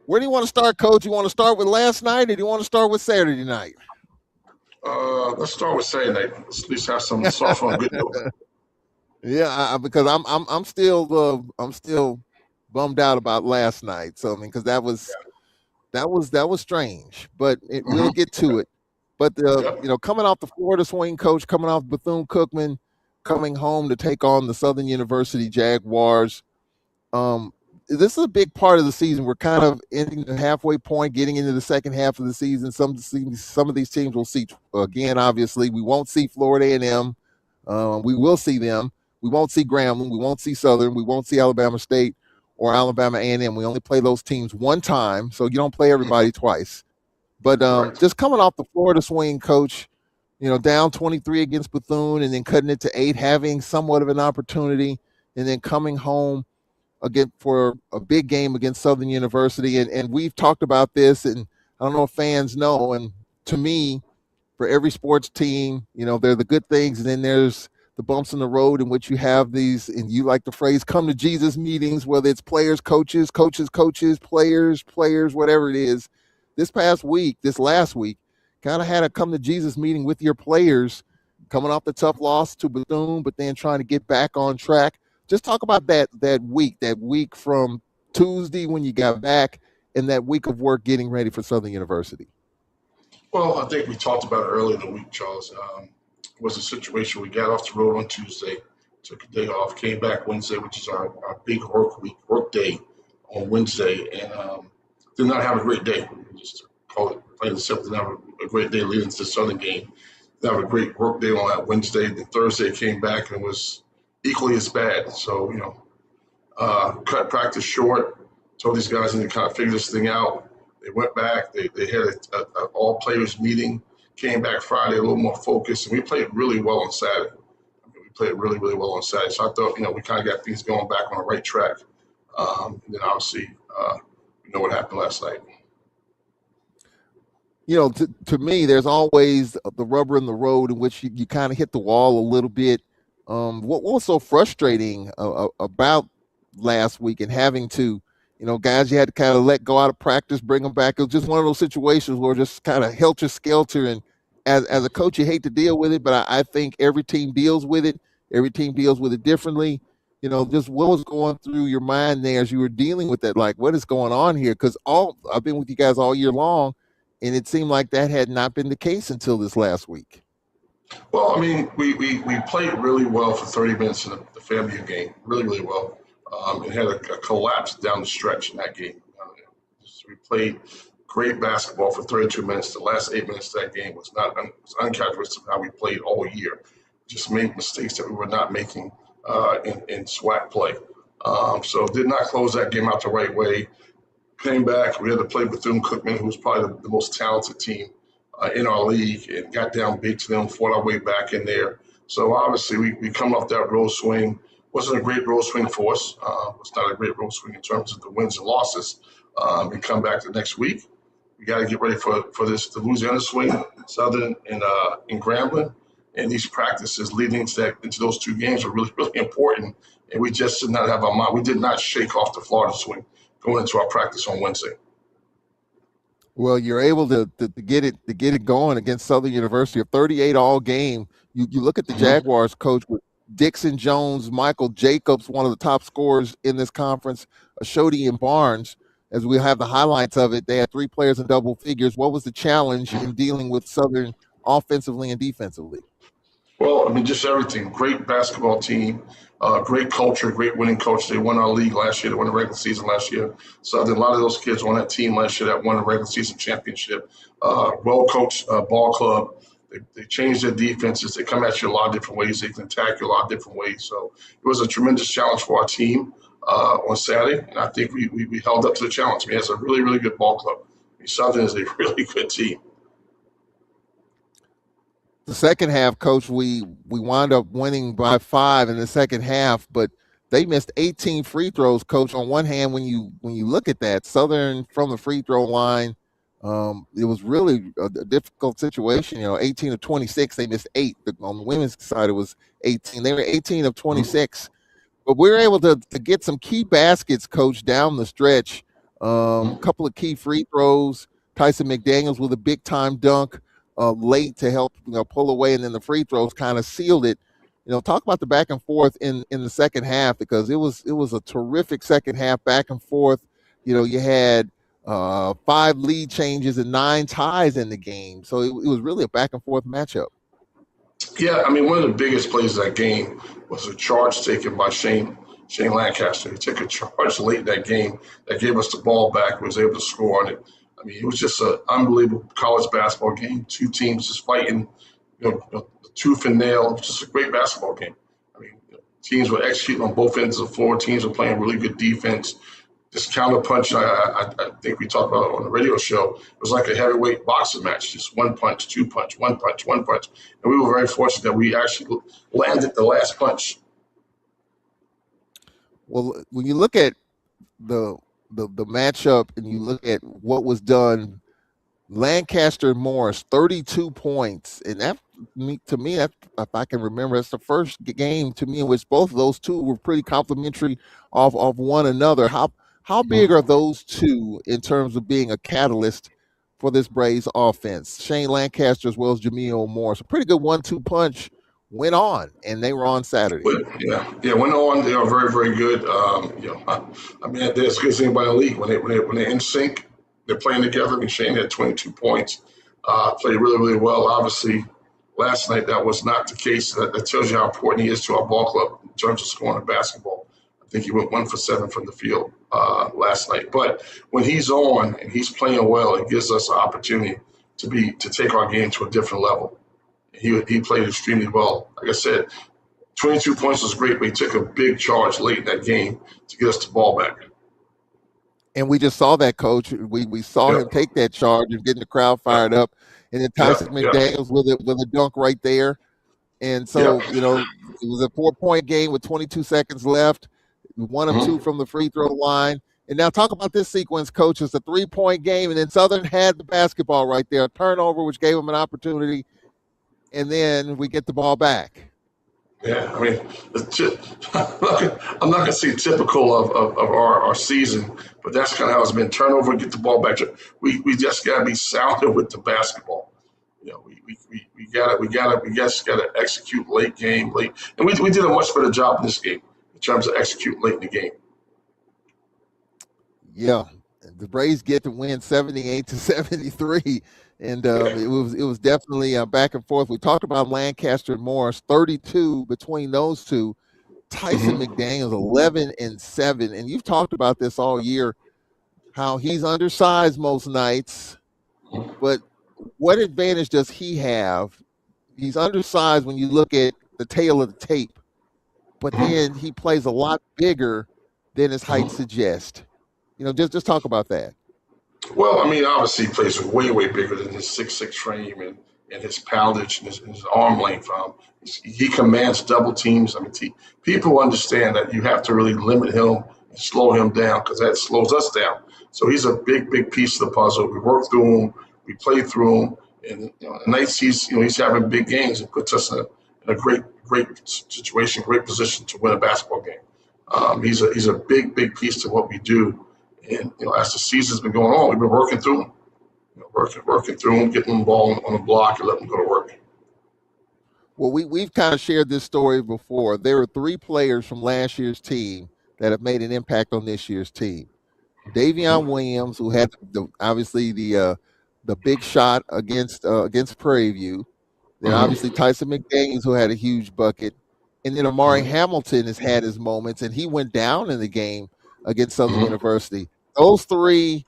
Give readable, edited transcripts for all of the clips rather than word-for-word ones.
Where do you want to start, Coach? You want to start with last night, or do you want to start with Saturday night? Let's start with Saturday night. Let's at least have some soft on good note. Yeah, because I'm still bummed out about last night. So I mean, because that was strange, but we'll Mm-hmm. get to it. But Yep. coming off the Florida swing, coach, coming off Bethune Cookman, coming home to take on the Southern University Jaguars. Um, this is a big part of the season. We're kind of ending the halfway point, getting into the second half of the season. Some of these teams will see again. Obviously, we won't see Florida A&M. We will see them. We won't see Grambling. We won't see Southern. We won't see Alabama State or Alabama A&M. We only play those teams one time, so you don't play everybody twice. But Correct. just coming off the Florida swing, coach, down 23 against Bethune and then cutting it to 8, having somewhat of an opportunity, and then coming home again for a big game against Southern University. And we've talked about this, and I don't know if fans know. And to me, for every sports team, there are the good things, and then there's the bumps in the road in which you have these, and you like the phrase "come to Jesus" meetings, whether it's players, coaches, players, whatever it is. This last week, kind of had a come to Jesus meeting with your players, coming off the tough loss to Bethune, but then trying to get back on track. Just talk about that week from Tuesday when you got back, and that week of work getting ready for Southern University. Well, I think we talked about it earlier in the week, Charles. It was a situation we got off the road on Tuesday, took a day off, came back Wednesday, which is our big work day on Wednesday, and did not have a great day. Just call it plain and simple. Did not have a great day leading to the Southern game. Did have a great work day on that Wednesday. Then Thursday came back and it was equally as bad. So, cut practice short, told these guys need to kind of figure this thing out. They went back, they had a all players meeting, came back Friday a little more focused, and we played really well on Saturday. We played really, really well on Saturday. So I thought, we kind of got things going back on the right track. And then obviously, we know what happened last night. To me, there's always the rubber in the road in which you kind of hit the wall a little bit. What was so frustrating about last week and having to, guys you had to kind of let go out of practice, bring them back. It was just one of those situations where just kind of helter-skelter. And as a coach, you hate to deal with it, but I think every team deals with it. Every team deals with it differently. Just what was going through your mind there as you were dealing with that? Like, what is going on here? Because I've been with you guys all year long, and it seemed like that had not been the case until this last week. Well, I mean, we played really well for 30 minutes in the FAMU game, really, really well. And had a collapse down the stretch in that game. We played great basketball for 32 minutes. The last 8 minutes of that game was uncharacteristic of how we played all year. Just made mistakes that we were not making in SWAC play. So did not close that game out the right way. Came back. We had to play Bethune-Cookman, who was probably the most talented team in our league, and got down big to them, fought our way back in there. So obviously we come off that road swing. Wasn't a great road swing for us. It's not a great road swing in terms of the wins and losses. We come back the next week. We got to get ready for the Louisiana swing, Southern and Grambling. And these practices leading into those two games are really, really important. And we just did not have our mind. We did not shake off the Florida swing going into our practice on Wednesday. Well, you're able to get it going against Southern University, a 38 all game. You look at the Mm-hmm. Jaguars, coach, with Dixon Jones, Michael Jacobs, one of the top scorers in this conference, Ashodi and Barnes. As we have the highlights of it, they had 3 players in double figures. What was the challenge in dealing with Southern offensively and defensively? Well, I mean, just everything. Great basketball team, great culture, great winning coach. They won our league last year. They won the regular season last year. So a lot of those kids on that team last year that won the regular season championship. Well-coached ball club. They changed their defenses. They come at you a lot of different ways. They can attack you a lot of different ways. So it was a tremendous challenge for our team on Saturday, and I think we held up to the challenge. I mean, it's a really, really good ball club. I mean, Southern is a really good team. The second half, coach, we wound up winning by 5 in the second half, but they missed 18 free throws, coach. On one hand, when you look at that, Southern from the free throw line, it was really a difficult situation. 18 of 26, they missed 8. On the women's side, it was 18. They were 18 of 26. But we were able to get some key baskets, coach, down the stretch Mhm. Couple of key free throws. Tyson McDaniels with a big time dunk late to help pull away, and then the free throws kind of sealed it. Talk about the back and forth in the second half, because it was a terrific second half, back and forth. You had five lead changes and nine ties in the game, so it was really a back and forth matchup. Yeah, I mean, one of the biggest plays of that game was a charge taken by Shane Lancaster. He took a charge late in that game that gave us the ball back and was able to score on it. I mean, it was just an unbelievable college basketball game. Two teams just fighting, tooth and nail. Just a great basketball game. I mean, teams were executing on both ends of the floor. Teams were playing really good defense. This counter punch, I think we talked about it on the radio show. It was like a heavyweight boxing match, just one punch, two punch, one punch, one punch. And we were very fortunate that we actually landed the last punch. Well, when you look at the the matchup and you look at what was done, Lancaster and Morris, 32 points, and that to me, that if I can remember, that's the first game to me in which both of those two were pretty complimentary of one another. How big are Mhm. those two in terms of being a catalyst for this Braves offense? Shane Lancaster as well as Jameel Morris, a pretty good 1-2 punch went on, and they were on Saturday. But yeah, when they're on, they are very, very good. I mean, they're as good as anybody in the league. When they're in sync, they're playing together. I mean, Shane had 22 points, played really, really well. Obviously, last night that was not the case. That tells you how important he is to our ball club in terms of scoring basketball. I think he went 1 for 7 from the field last night. But when he's on and he's playing well, it gives us an opportunity to take our game to a different level. He played extremely well. Like I said, 22 points was great, but he took a big charge late in that game to get us the ball back. And we just saw that, coach. We saw him Yep, take that charge and getting the crowd yep, fired up. And then yep, Tyson yep. McDaniels with a dunk right there. And Yep. so, it was a 4-point game with 22 seconds left, one of two Mm-hmm. from the free throw line. And now talk about this sequence, coach. It's a 3-point game, and then Southern had the basketball right there, a turnover, which gave them an opportunity. And then we get the ball back. Yeah, I mean, I'm not gonna say typical of our season, but that's kind of how it's been. Turnover, get the ball back. We just gotta be sounder with the basketball. We just gotta execute late game, late, and we did a much better job in this game in terms of execute late in the game. Yeah. The Braves get to win 78-73. And Yeah. it was definitely back and forth. We talked about Lancaster and Morris, 32 between those two. Tyson Mm-hmm. McDaniels, 11-7. And you've talked about this all year, how he's undersized most nights, but what advantage does he have? He's undersized when you look at the tail of the tape, but then Mm-hmm. he plays a lot bigger than his height Mm-hmm. suggests. Just talk about that. Well, I mean, obviously he plays way, way bigger than his 6'6" frame and his poundage and his arm length. He commands double teams. I mean, people understand that you have to really limit him and slow him down because that slows us down. So he's a big, big piece of the puzzle. We work through him, we play through him, and the nights he's having big games, it puts us in a great, great situation, great position to win a basketball game. He's a big, big piece to what we do. And as the season's been going on, we've been working through them, working through them, getting them ball on the block and letting them go to work. Well, we've kind of shared this story before. There are three players from last year's team that have made an impact on this year's team. Davion Mm-hmm. Williams, who had obviously the big shot against Prairie View. Then obviously Mm-hmm. Tyson McDaniels, who had a huge bucket, and then Amari Mm-hmm. Hamilton has had his moments, and he went down in the game against Southern Mm-hmm. University. Those three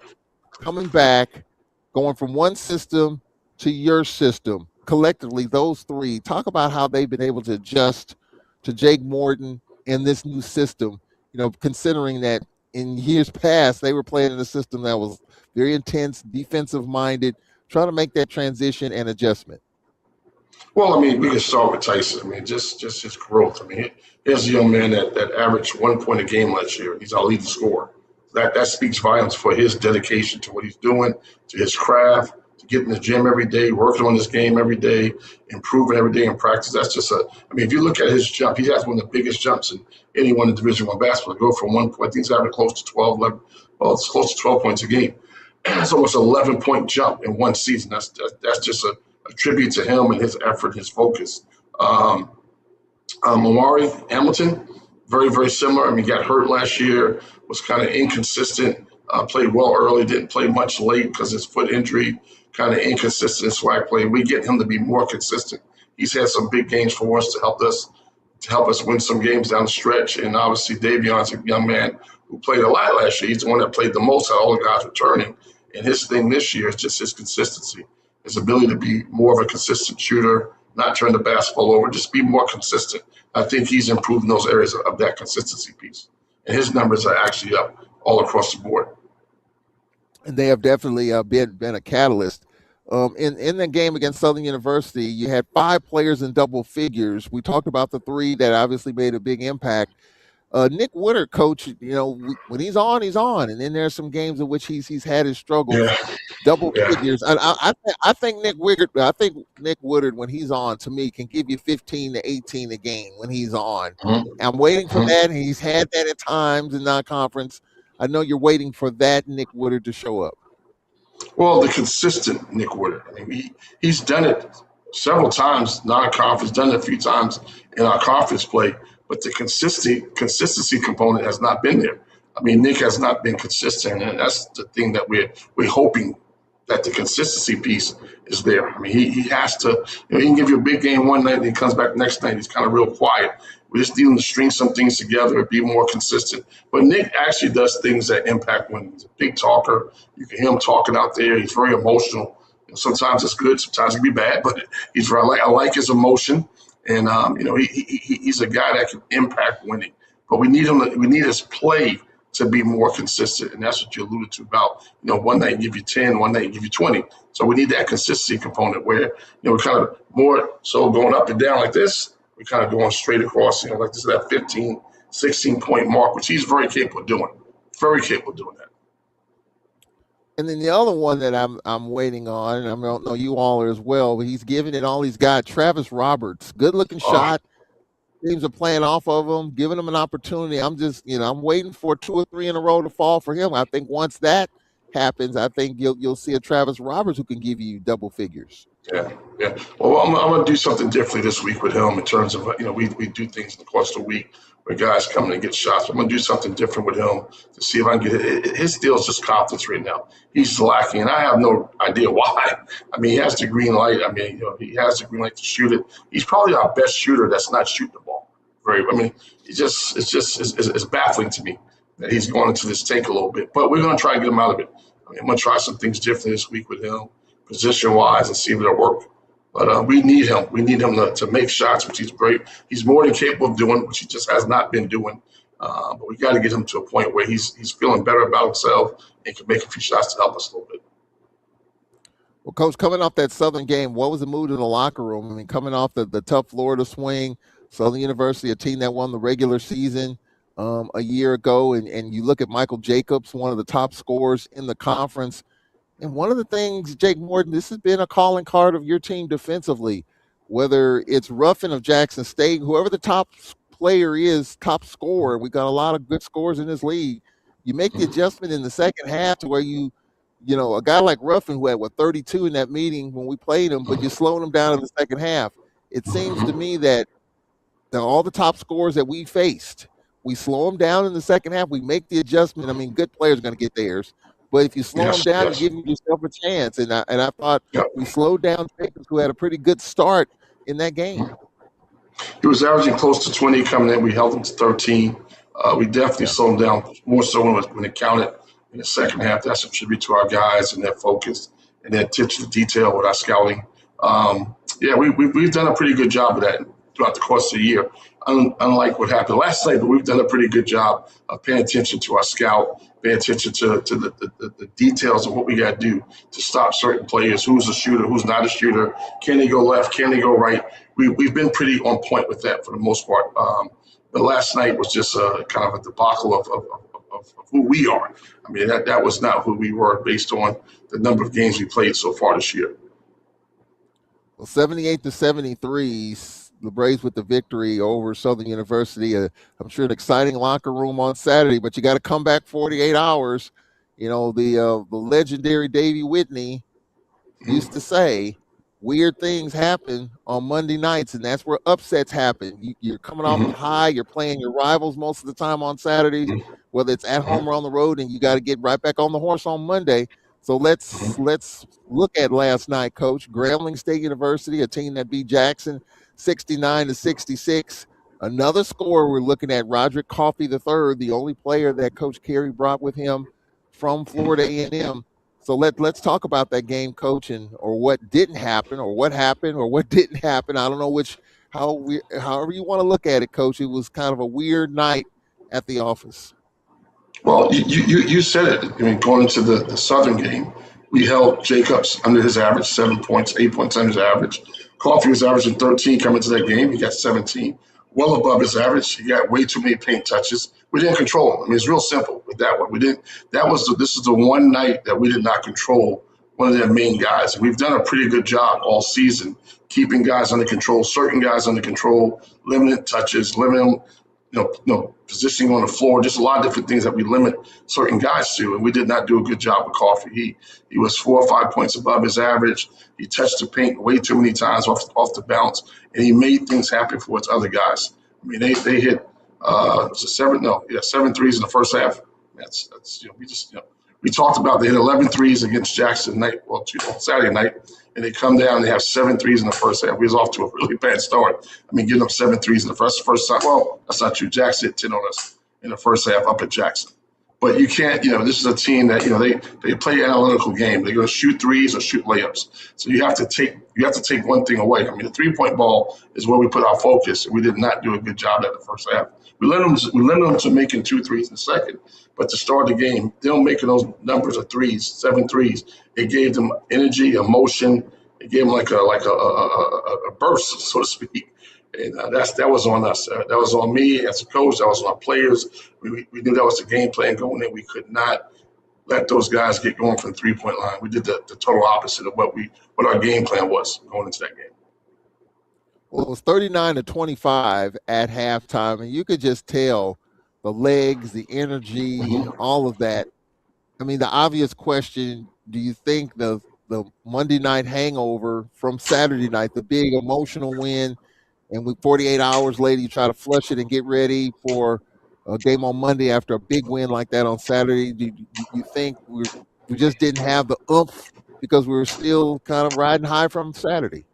coming back, going from one system to your system, collectively, those three, talk about how they've been able to adjust to Jake Morton in this new system, considering that in years past, they were playing in a system that was very intense, defensive minded, trying to make that transition and adjustment. Well, I mean, we can start with Tyson. I mean, just his growth. I mean, here's a young man that averaged 1 point a game last year. He's our leading scorer. That speaks volumes for his dedication to what he's doing, to his craft, to getting in the gym every day, working on his game every day, improving every day in practice. That's just I mean, if you look at his jump, he has one of the biggest jumps in anyone in Division One basketball. Go from one, I think he's having close to 12, 11, well, it's close to 12 points a game. It's almost an 11-point jump in one season. That's just a tribute to him and his effort, his focus. Um, Amari Hamilton, very, very similar. I mean, got hurt last year, was kind of inconsistent, played well early, didn't play much late because his foot injury, kind of inconsistent swag play. We get him to be more consistent. He's had some big games for us to help us win some games down the stretch. And obviously, Davion's a young man who played a lot last year. He's the one that played the most out of all the guys returning. And his thing this year is just his consistency, his ability to be more of a consistent shooter, not turn the basketball over, just be more consistent. I think he's improved in those areas of that consistency piece. And his numbers are actually up all across the board. And they have definitely been a catalyst. In the game against Southern University, you had 5 players in double figures. We talked about the 3 that obviously made a big impact. Nick Woodard, coach, when he's on, he's on, and then there's some games in which he's had his struggles, Yeah, double yeah. figures. And I think Nick Woodard, when he's on, to me, can give you 15 to 18 a game when he's on. Mm-hmm. I'm waiting for Mm-hmm. that. He's had that at times in non-conference. I know you're waiting for that Nick Woodard to show up. Well, the consistent Nick Woodard. I mean, he's done it several times non-conference, done it a few times in our conference play, but the consistency component has not been there. I mean, Nick has not been consistent, and that's the thing that we're hoping that the consistency piece is there. I mean, he has to. He can give you a big game one night, and he comes back the next night. He's kind of real quiet. We just need him to string some things together, be more consistent. But Nick actually does things that impact when he's a big talker. You can hear him talking out there. He's very emotional. Sometimes it's good, sometimes it can be bad, but I like his emotion, and he's a guy that can impact winning. But we need him. We need his play to be more consistent, and that's what you alluded to about one night give you 10, one night give you 20. So we need that consistency component where we're kind of more so going up and down like this. We're kind of going straight across, like this is that 15, 16-point mark, which he's very capable of doing. Very capable of doing that. And then the other one that I'm waiting on, and I don't know you all are as well, but he's giving it all he's got. Travis Roberts, good looking Oh, shot. Teams are playing off of him, giving him an opportunity. I'm just, I'm waiting for 2 or 3 in a row to fall for him. I think once that happens, I think you'll see a Travis Roberts who can give you double figures. yeah, yeah. Well, I'm going to do something differently this week with him in terms of, we do things in the course of the week where guys come in and get shots. I'm going to do something different with him to see if I can get it. His deal is just confidence right now. He's lacking, and I have no idea why. I mean, he has the green light. I mean, he has the green light to shoot it. He's probably our best shooter that's not shooting the ball. I mean, it's baffling to me that he's going into this tank a little bit. But we're going to try to get him out of it. I mean, I'm going to try some things different this week with him, position-wise, and see if it'll work. But we need him. We need him to make shots, which he's great. He's more than capable of doing, which he just has not been doing. But we got to get him to a point where he's feeling better about himself and can make a few shots to help us a little bit. Well, Coach, coming off that Southern game, what was the mood in the locker room? I mean, coming off the tough Florida swing, Southern University, a team that won the regular season a year ago, and you look at Michael Jacobs, one of the top scorers in the conference. And one of the things, Jake Morton, this has been a calling card of your team defensively, whether it's Ruffin of Jackson State, whoever the top player is, top scorer. We got a lot of good scores in this league. You make the adjustment in the second half to where a guy like Ruffin who had 32 in that meeting when we played him, but you're slowing him down in the second half. It seems to me that all the top scorers that we faced, we slow them down in the second half. We make the adjustment. I mean, good players are going to get theirs. But if you slow them Yes, down, you yes. give yourself a chance. And I thought Yeah. we slowed down Jacobs, who had a pretty good start in that game. He was averaging close to 20 coming in. We held him to 13. We definitely Yeah. slowed him down more so when it counted in the second half. That's a tribute to our guys and their focus and their attention to detail with our scouting. Yeah, we've done a pretty good job of that throughout the course of the year. Unlike what happened last night, but we've done a pretty good job of paying attention to our scout, paying attention to the details of what we got to do to stop certain players, who's a shooter, who's not a shooter, can they go left, can they go right. We've been pretty on point with that for the most part. But last night was just kind of a debacle of of who we are. I mean, that was not who we were based on the number of games we played so far this year. Well, 78-73, the Braves with the victory over Southern University. I'm sure an exciting locker room on Saturday, but you got to come back 48 hours. The legendary Davey Whitney used Mm-hmm. to say weird things happen on Monday nights, and that's where upsets happen. You're coming off the Mm-hmm. high, you're playing your rivals most of the time on Saturdays, whether it's at home Mm-hmm. or on the road, and you got to get right back on the horse on Monday. So let's Mm-hmm. let's look at last night, Coach. Grambling State University, a team that beat Jackson 69-66. Another score we're looking at, Roderick Coffey III, the only player that Coach Carey brought with him from Florida A&M. So let's talk about that game, Coach, and or what didn't happen, or what happened, or what didn't happen. I don't know however you want to look at it, Coach. It was kind of a weird night at the office. Well, you said it. I mean, going into the Southern game, we held Jacobs under his average, 7 points, 8 points under his average. Coffee was averaging 13 coming into that game. He got 17, well above his average. He got way too many paint touches. We didn't control him. I mean, it's real simple with that one. We didn't. This is the one night that we did not control one of their main guys. And we've done a pretty good job all season keeping guys under control, certain guys under control, limited touches, limiting positioning on the floor, just a lot of different things that we limit certain guys to, and we did not do a good job with Coffee. He was 4 or 5 points above his average. He touched the paint way too many times off the bounce, and he made things happen for his other guys. I mean, they hit seven threes in the first half. That's we talked about they hit 11 threes against Jackson Saturday night, and they come down and they have 7 threes in the first half. We was off to a really bad start. I mean, getting up 7 threes in the first time. Well, that's not true. Jackson hit 10 on us in the first half up at Jackson. But you can't, this is a team that, they play an analytical game. They're going to shoot threes or shoot layups. So you have to take one thing away. I mean, the 3-point ball is where we put our focus, and we did not do a good job at the first half. We limited them to making 2 threes in the second. But to start the game, them making those numbers of threes, 7 threes, it gave them energy, emotion. It gave them like a burst, so to speak. And that was on us. That was on me as a coach. That was on our players. We knew that was the game plan going in. We could not let those guys get going from the 3-point line. We did the total opposite of what our game plan was going into that game. Well, it was 39-25 at halftime, and you could just tell the legs, the energy, Mm-hmm. all of that. I mean, the obvious question: do you think the Monday night hangover from Saturday night, the big emotional win, and 48 hours later you try to flush it and get ready for a game on Monday after a big win like that on Saturday? Do you think we just didn't have the oomph because we were still kind of riding high from Saturday?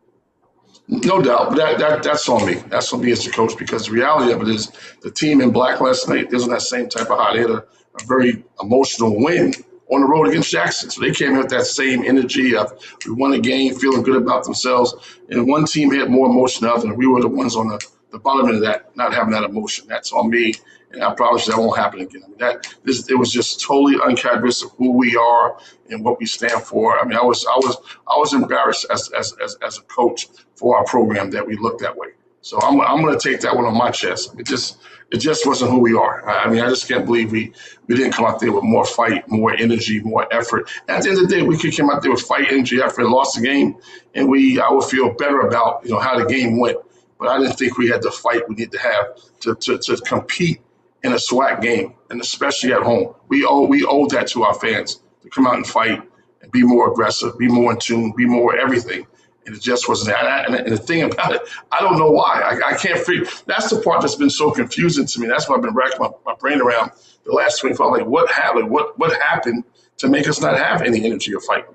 No doubt, but that's on me. That's on me as the coach because the reality of it is the team in black last night isn't that same type of high. They had a very emotional win on the road against Jackson. So they came in with that same energy of we won a game, feeling good about themselves. And one team had more emotion than the other. And we were the ones on the bottom of that, not having that emotion. That's on me. And I promise you that won't happen again. I mean, it was just totally uncharacteristic of who we are and what we stand for. I mean, I was embarrassed as a coach for our program that we looked that way. So I'm going to take that one on my chest. It just wasn't who we are. I mean, I just can't believe we didn't come out there with more fight, more energy, more effort. At the end of the day, we could come out there with fight, energy, effort, and lost the game, and I would feel better about how the game went. But I didn't think we had the fight we need to have to compete in a SWAC game, and especially at home. We owe that to our fans to come out and fight and be more aggressive, be more in tune, be more everything. And it just wasn't that. And the thing about it, I don't know why. I can't figure. That's the part that's been so confusing to me. That's why I've been racking my brain around the last 24 hours. Like, what happened? What happened to make us not have any energy or fight?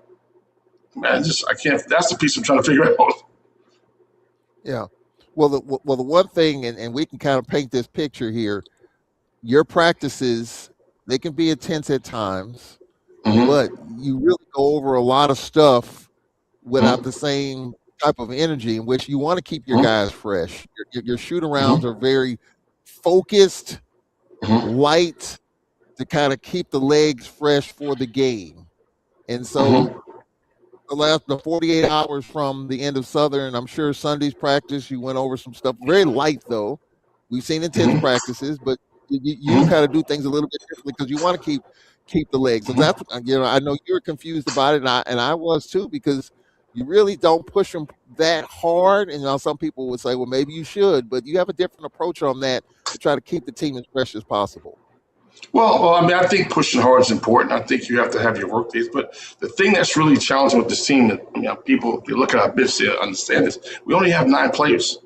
Man, I can't. That's the piece I'm trying to figure out. Yeah. Well, the one thing, and we can kind of paint this picture here. Your practices, they can be intense at times, Mm-hmm. but you really go over a lot of stuff without Mm-hmm. the same type of energy in which you want to keep your Mm-hmm. guys fresh. Your shoot arounds are Mm-hmm. very focused, Mm-hmm. light to kind of keep the legs fresh for the game. And so Mm-hmm. the 48 hours from the end of Southern, I'm sure Sunday's practice, you went over some stuff very light though. We've seen intense Mm-hmm. practices, but You kind of do things a little bit differently because you want to keep the legs. And Mhm. that's I know you're confused about it, and I was too because you really don't push them that hard. And some people would say, well, maybe you should, but you have a different approach on that to try to keep the team as fresh as possible. Well, I mean, I think pushing hard is important. I think you have to have your work days. But the thing that's really challenging with this team, that people they look at our bench, they understand this. We only have 9 players.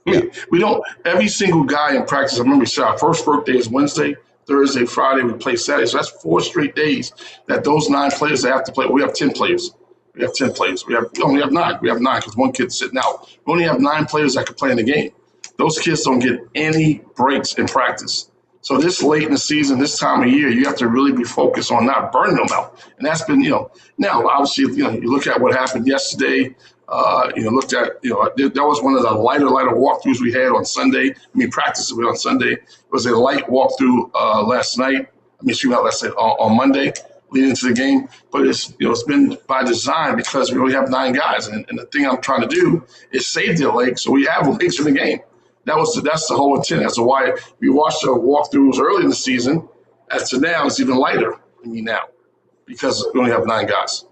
Yeah. We don't. Every single guy in practice. I remember we said our first work day is Wednesday, Thursday, Friday. We play Saturday, so that's 4 straight days that those 9 players have to play. We have 10 players. We have 10 players. We only have 9. We have 9 because one kid's sitting out. We only have 9 players that can play in the game. Those kids don't get any breaks in practice. So this late in the season, this time of year, you have to really be focused on not burning them out. And that's been, now obviously, you look at what happened yesterday. Looked at, that was one of the lighter walkthroughs we had on Sunday. Practice on Sunday. It was a light walkthrough last night. Not last night, on Monday, leading into the game. But it's been by design because we only have 9 guys. And the thing I'm trying to do is save their legs so we have legs in the game. That's the whole intent. That's why we watched the walkthroughs early in the season. As to now, it's even lighter now because we only have 9 guys.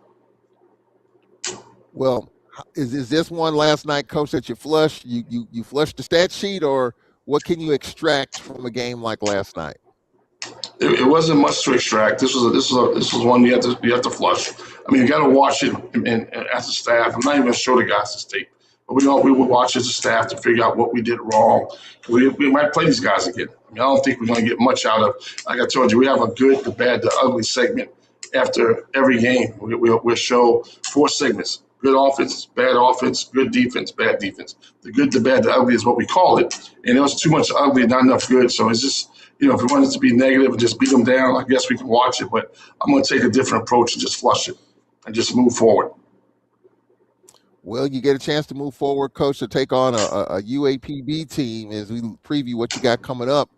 Well, is this one last night, Coach, that you flushed? You flushed the stat sheet, or what can you extract from a game like last night? It wasn't much to extract. This was one you have to flush. You got to watch it and as a staff. I'm not even going to show the guys this tape, but we would watch as a staff to figure out what we did wrong. We might play these guys again. I don't think we're going to get much out of. Like I told you, we have a good, the bad, the ugly segment after every game. We'll show 4 segments: good offense, bad offense, good defense, bad defense. The good, the bad, the ugly is what we call it. And there was too much ugly, not enough good. So it's just, if we wanted to be negative and just beat them down, I guess we can watch it. But I'm going to take a different approach and just flush it and just move forward. Well, you get a chance to move forward, Coach, to take on a UAPB team as we preview what you got coming up.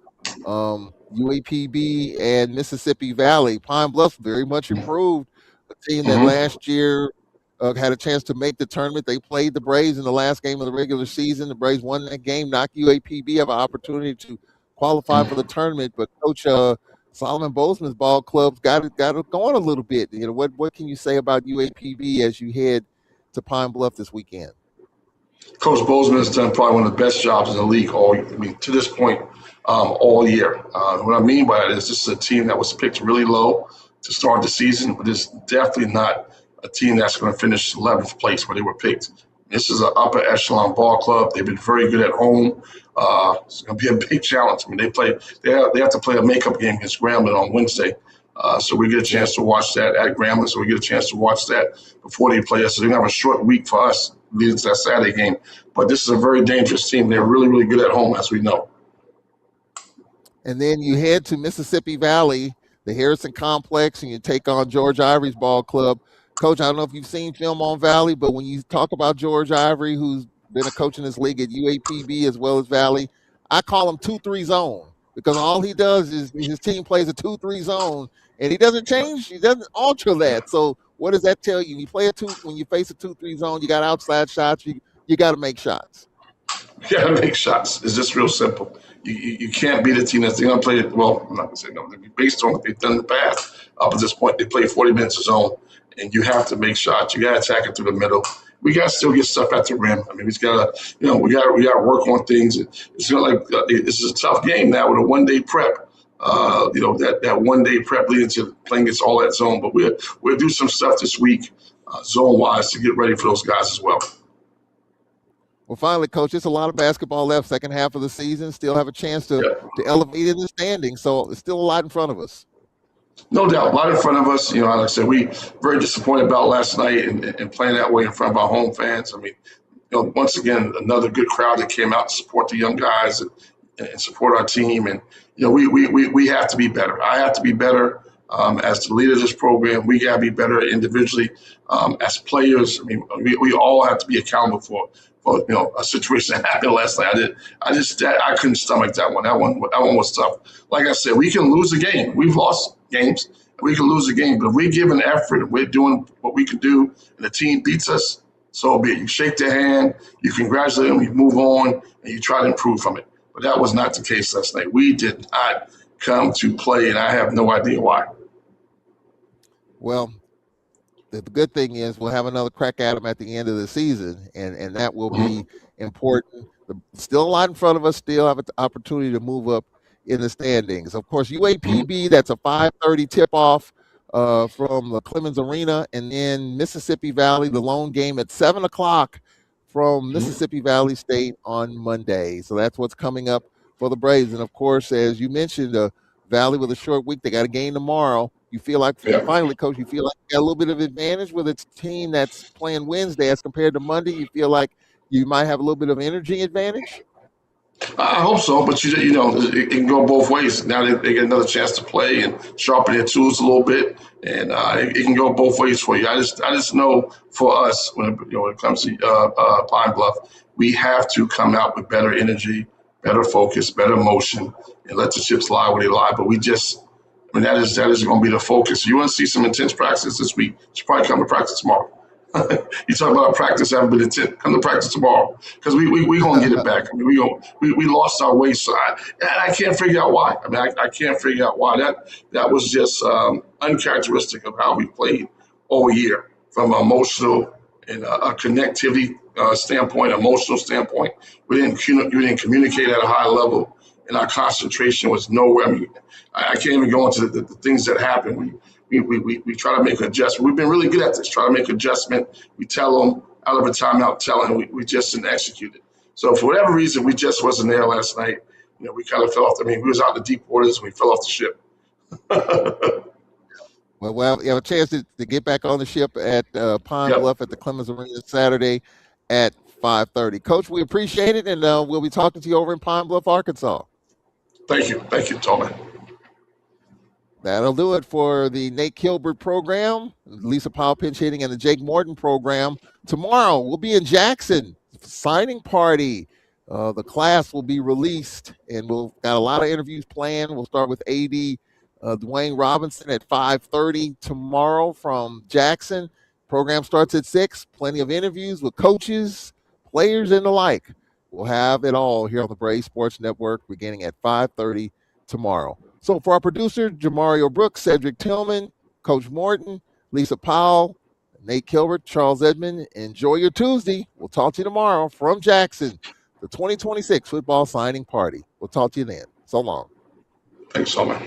UAPB and Mississippi Valley. Pine Bluff very much improved. A team that Mm-hmm. last year had a chance to make the tournament. They played the Braves in the last game of the regular season. The Braves won that game, knocked UAPB, have an opportunity to qualify for the tournament. But Coach Solomon Bozeman's ball club's got it going a little bit. What can you say about UAPB as you head to Pine Bluff this weekend? Coach Bozeman has done probably one of the best jobs in the league to this point, all year. What I mean by that is this is a team that was picked really low to start the season, but it's definitely not a team that's going to finish 11th place where they were picked. This is an upper echelon ball club. They've been very good at home. It's going to be a big challenge. They have to play a makeup game against Grambling on Wednesday. So we get a chance to watch that at Grambling. So we get a chance to watch that before they play us. So they're going to have a short week for us leading to that Saturday game. But this is a very dangerous team. They're really, really good at home, as we know. And then you head to Mississippi Valley, the Harrison Complex, and you take on George Ivory's ball club. Coach, I don't know if you've seen film on Valley, but when you talk about George Ivory, who's been a coach in this league at UAPB as well as Valley, I call him 2-3 zone because all he does is his team plays a 2-3 zone, and he doesn't change. He doesn't alter that. So what does that tell you? When you face a 2-3 zone, you got outside shots. You got to make shots. You got to make shots. It's just real simple. You can't beat a team that's going to play it. Well, I'm not going to say no. Based on what they've done in the past, up at this point, they play 40 minutes of zone, and you have to make shots. You got to attack it through the middle. We got to still get stuff at the rim. We've got to, we got to work on things. It's not like this is a tough game now with a 1-day prep. That 1-day prep leading to playing against all that zone. But we'll do some stuff this week, zone wise, to get ready for those guys as well. Well, finally, Coach, it's a lot of basketball left. Second half of the season, still have a chance to Yeah. elevate in the standings. So there's still a lot in front of us. No doubt, a lot in front of us. Like I said, we very disappointed about last night and playing that way in front of our home fans. Once again, another good crowd that came out to support the young guys and support our team. And we have to be better. I have to be better as the leader of this program. We got to be better individually as players. We all have to be accountable for a situation that happened last night. I couldn't stomach that one. That one was tough. Like I said, we can lose a game. We've lost games. We can lose a game, but if we give an effort and we're doing what we can do, and the team beats us, so be it. You shake their hand, you congratulate them, you move on, and you try to improve from it. But that was not the case last night. We did not come to play, and I have no idea why. Well, the good thing is we'll have another crack at them at the end of the season, and that will Mm-hmm. be important. Still a lot in front of us. Still have an opportunity to move up in the standings. Of course, Mm-hmm. UAPB. That's a 5:30 tip off from the Clemens Arena, and then Mississippi Valley, the lone game at 7 o'clock from Mm-hmm. Mississippi Valley State on Monday. So that's what's coming up for the Braves. And of course, as you mentioned, Valley with a short week. They got a game tomorrow. You feel like, Yeah. finally, Coach, you feel like you got a little bit of advantage with its team that's playing Wednesday as compared to Monday. You feel like you might have a little bit of energy advantage. I hope so, but it can go both ways. Now they get another chance to play and sharpen their tools a little bit, and it can go both ways for you. I just know for us when it comes to Pine Bluff, we have to come out with better energy, better focus, better motion, and let the chips lie where they lie. But I mean, that is going to be the focus. You want to see some intense practice this week? You should probably come to practice tomorrow. You talk about practice haven't been intent. Come to practice tomorrow because we gonna get it back. I mean, we lost our way. So I can't figure out why. I mean, I can't figure out why that was just uncharacteristic of how we played all year from an emotional and a connectivity standpoint, emotional standpoint. We didn't communicate at a high level, and our concentration was nowhere. I mean, I can't even go into the things that happened. We try to make adjustment. We've been really good at this. Try to make adjustment. We tell them out of a timeout, telling we just didn't execute it. So for whatever reason, we just wasn't there last night. We kind of fell off. I mean, we was out in the deep waters and we fell off the ship. Well, you have a chance to get back on the ship at Pine Yep. Bluff at the Clemens Arena Saturday at 5:30. Coach, we appreciate it, and we'll be talking to you over in Pine Bluff, Arkansas. Thank you, Tolman. That'll do it for the Nate Kilbert program, Lisa Powell pinch hitting, and the Jake Morton program. Tomorrow we'll be in Jackson, signing party. The class will be released, and we'll got a lot of interviews planned. We'll start with AD Dwayne Robinson at 5:30 tomorrow from Jackson. Program starts at 6. Plenty of interviews with coaches, players, and the like. We'll have it all here on the Brave Sports Network beginning at 5:30 tomorrow. So for our producer, Jamario Brooks, Cedric Tillman, Coach Morton, Lisa Powell, Nate Kilbert, Charles Edmond, enjoy your Tuesday. We'll talk to you tomorrow from Jackson, the 2026 football signing party. We'll talk to you then. So long. Thanks, Tolman.